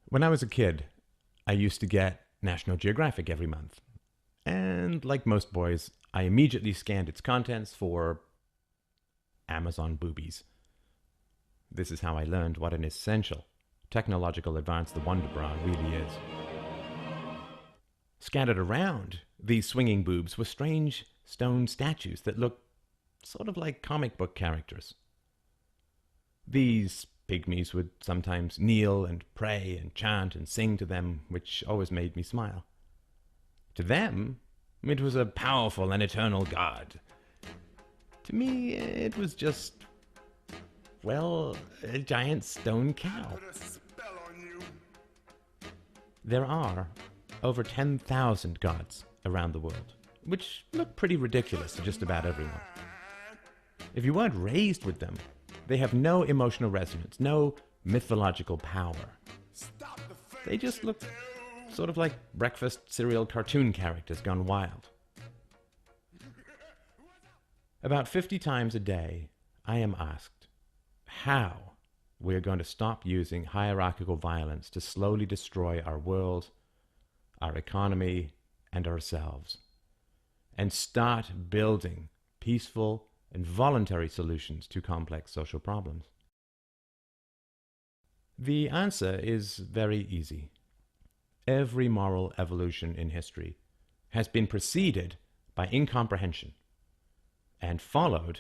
When I was a kid, I used to get National Geographic every month. And like most boys, I immediately scanned its contents for Amazon boobies. This is how I learned what an essential technological advance the Wonder Bra really is. Scattered around these swinging boobs were strange stone statues that looked sort of like comic book characters. These pygmies would sometimes kneel and pray and chant and sing to them, which always made me smile. To them, it was a powerful and eternal god. To me, it was just, well, a giant stone cow. There are over 10,000 gods around the world, which look pretty ridiculous to just about everyone. If you weren't raised with them, they have no emotional resonance, no mythological power. They just look sort of like breakfast cereal cartoon characters gone wild. About 50 times a day, I am asked how we are going to stop using hierarchical violence to slowly destroy our world, our economy, and ourselves, and start building peaceful and voluntary solutions to complex social problems. The answer is very easy. Every moral evolution in history has been preceded by incomprehension and followed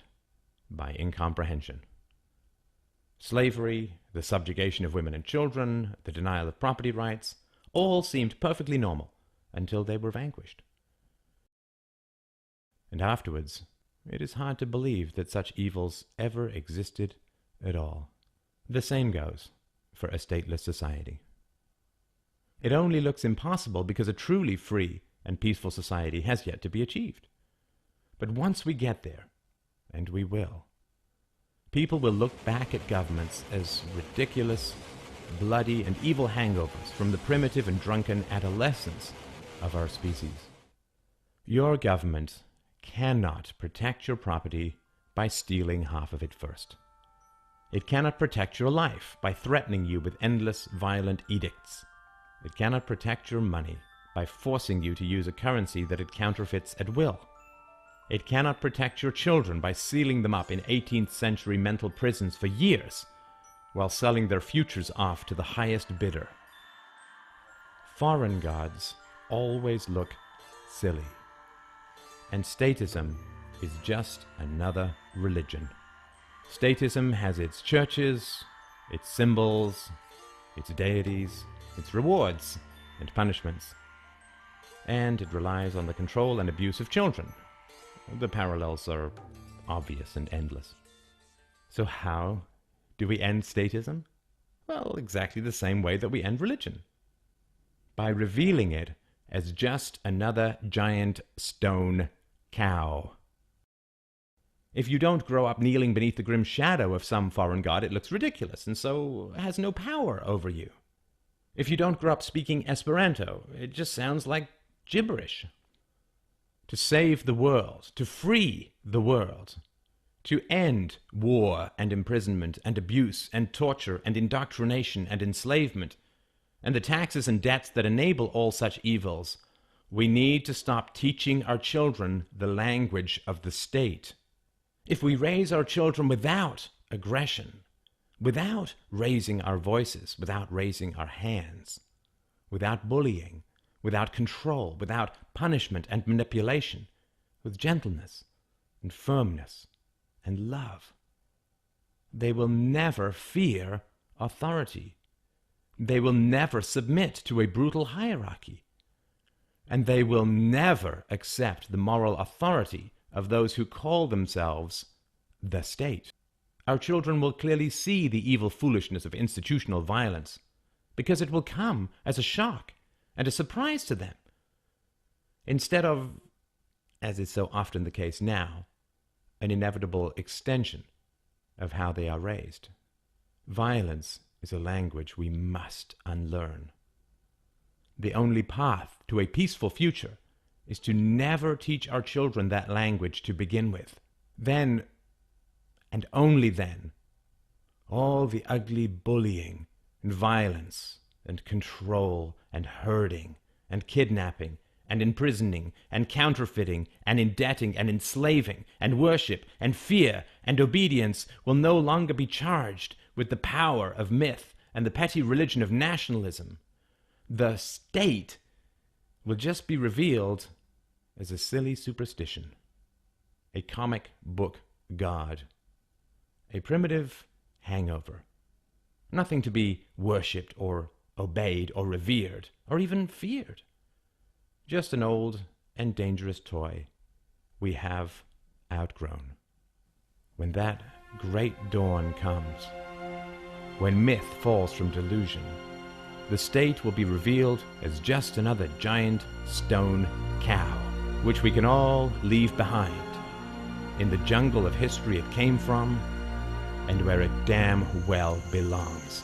by incomprehension. Slavery, the subjugation of women and children, the denial of property rights, all seemed perfectly normal until they were vanquished. And afterwards, it is hard to believe that such evils ever existed at all. The same goes for a stateless society. It only looks impossible because a truly free and peaceful society has yet to be achieved. But once we get there, and we will, people will look back at governments as ridiculous, bloody, and evil hangovers from the primitive and drunken adolescence of our species. Your government cannot protect your property by stealing half of it first. It cannot protect your life by threatening you with endless violent edicts. It cannot protect your money by forcing you to use a currency that it counterfeits at will. It cannot protect your children by sealing them up in 18th century mental prisons for years while selling their futures off to the highest bidder. Foreign gods always look silly. And statism is just another religion. Statism has its churches, its symbols, its deities, its rewards and punishments. And it relies on the control and abuse of children. The parallels are obvious and endless. So how do we end statism? Well, exactly the same way that we end religion. By revealing it as just another giant stone cow. If you don't grow up kneeling beneath the grim shadow of some foreign god, it looks ridiculous and so has no power over you. If you don't grow up speaking Esperanto, it just sounds like gibberish. To save the world, to free the world, to end war and imprisonment and abuse and torture and indoctrination and enslavement, and the taxes and debts that enable all such evils, we need to stop teaching our children the language of the state. If we raise our children without aggression, without raising our voices, without raising our hands, without bullying, without control, without punishment and manipulation, with gentleness and firmness and love, they will never fear authority. They will never submit to a brutal hierarchy. And they will never accept the moral authority of those who call themselves the state. Our children will clearly see the evil foolishness of institutional violence, because it will come as a shock and a surprise to them, instead of, as is so often the case now, an inevitable extension of how they are raised. Violence is a language we must unlearn. The only path to a peaceful future is to never teach our children that language to begin with. Then, and only then, all the ugly bullying and violence and control and herding and kidnapping and imprisoning and counterfeiting and indebting and enslaving and worship and fear and obedience will no longer be charged with the power of myth and the petty religion of nationalism. The state will just be revealed as a silly superstition, a comic book god, a primitive hangover, nothing to be worshipped or obeyed or revered or even feared. Just an old and dangerous toy we have outgrown. When that great dawn comes, when myth falls from delusion, the state will be revealed as just another giant stone cow, which we can all leave behind in the jungle of history it came from and where it damn well belongs.